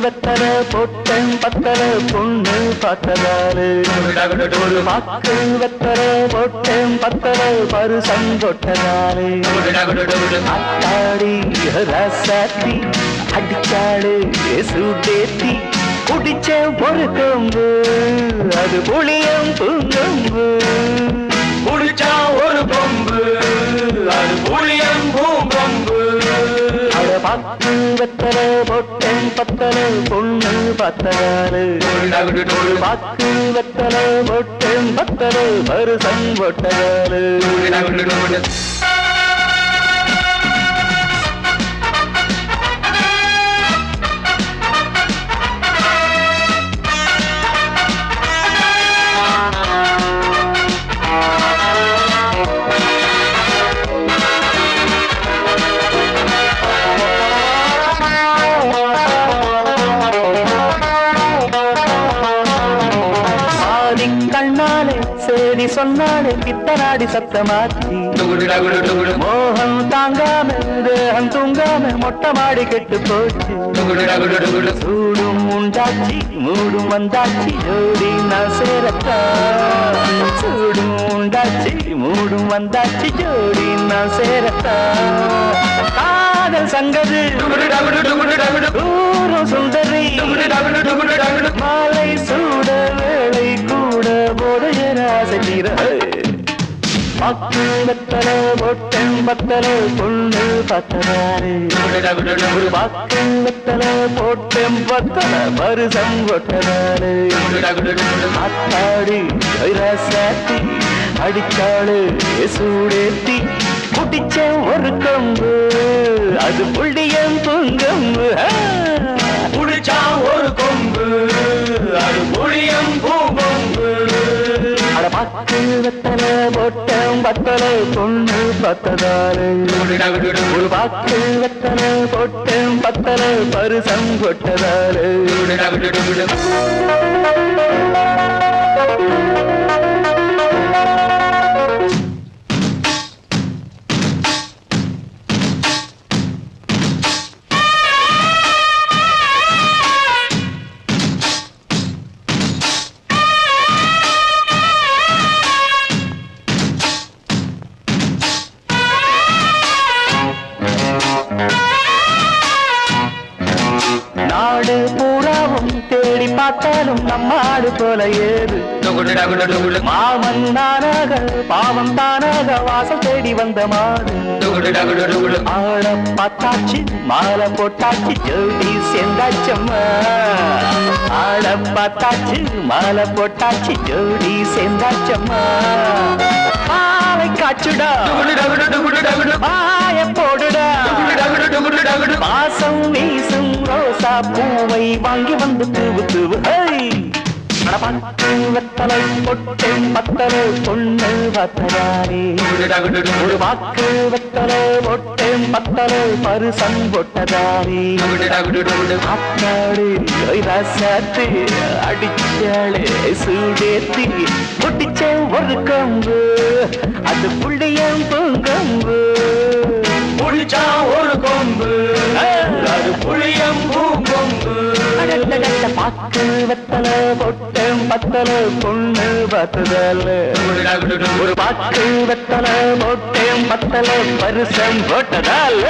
வெத்தலை போட்டேன் பத்தலை பொண்ணு பார்த்ததாரு ஒரு வாக்கு வெத்தலை போட்டேன் பத்தலை பருசம் கொட்டதாரு அத்தாடி ரசாத்தி அடிச்சாடு சூடேத்தி குடிச்ச ஒரு கொம்பு அது புளியம் பூங்கொம்பு குடிச்சா ஒரு கொம்பு அது புளியம் பூங்கொம்பு பாக்கு வெத்தலை போட்டேன் பத்தலை பொண்ணு பார்த்ததாரு பாக்கு வெத்தலை போட்டேன் பத்தலை பருசம் கொட்டதாரு கண்ணாலே சேரி சொன்னாலே பித்தனாடி சத்தமாச்சி மோகம் தாங்காம தேகம் தூங்காம மொட்டை மாடி கெட்டு போச்சு சூடும் உண்டாச்சி மூடும் வந்தாச்சி ஜோடி நான் சேரத்தா சூடும் உண்டாச்சி மூடும் வந்தாச்சி ஜோடி நான் சேரத்தா காதல் சங்கது தூரம் சுந்தரி மாலை சூட வேளை கூட போதையராசீர பாக்கு வெத்தலை போட்டேன் பத்தலை பொண்ணு பார்த்ததாரு ஒரு பாக்கு வெத்தலை போட்டேன் பத்தலை பருசம் கொட்டதாரு அத்தாடி ரசாத்தி அடிச்சாடு சூடேத்தி குடிச்ச ஒரு கொம்பு அது புள்ளியம் பூங்கொம்பு குடிச்சா ஒரு கொம்பு அது புளியம் பூங்கொம்பு பாக்கு வெத்தலை போட்டேன் பத்தலை பொண்ணு பார்த்ததாரு ஒரு பாக்கு வெத்தலை போட்டேன் பத்தலை பருசம் கொட்டதாரு நாடு பூராவும் தேடி பார்த்தாலும் நம்மாடு போல ஏது மாமன் தானாக பாவம் தானாக வாசல் தேடி வந்த மாடு ஆட பார்த்தாச்சு மாலை போட்டாச்சு ஜோடி சேர்ந்தாச்சம்மா ஆட பார்த்தாச்சு மாலை போட்டாச்சு ஜோடி சேர்ந்தாச்சம்மா மாலை காச்சுடா மாய போடுடா பாசம் வீசும் ரோசா பூவை வாங்கி வந்து தூவு தூவு பாக்கு வெத்தலை பொட்டேன் பத்தலை பொண்ணு பார்த்ததாரே ஒரு பாக்கு வெத்தலை பொட்டேன் பத்தலை பருசம் கொட்டதாரே அத்தாடு ரசாத்து அடிச்சாளே சூடேத்தி குடிச்ச ஒரு கொம்பு அது புள்ளியம் பூங்கொம்பு புளிச்சா ஒரு கொம்பு அது புளியம் பூங்கொம்பு பாக்கு வெத்தலை பொட்டேன் பத்தலை பொண்ணு பார்த்ததால ஒரு பாக்கு வெத்தலை பொட்டேன் பத்தலை பருசம் போட்டதால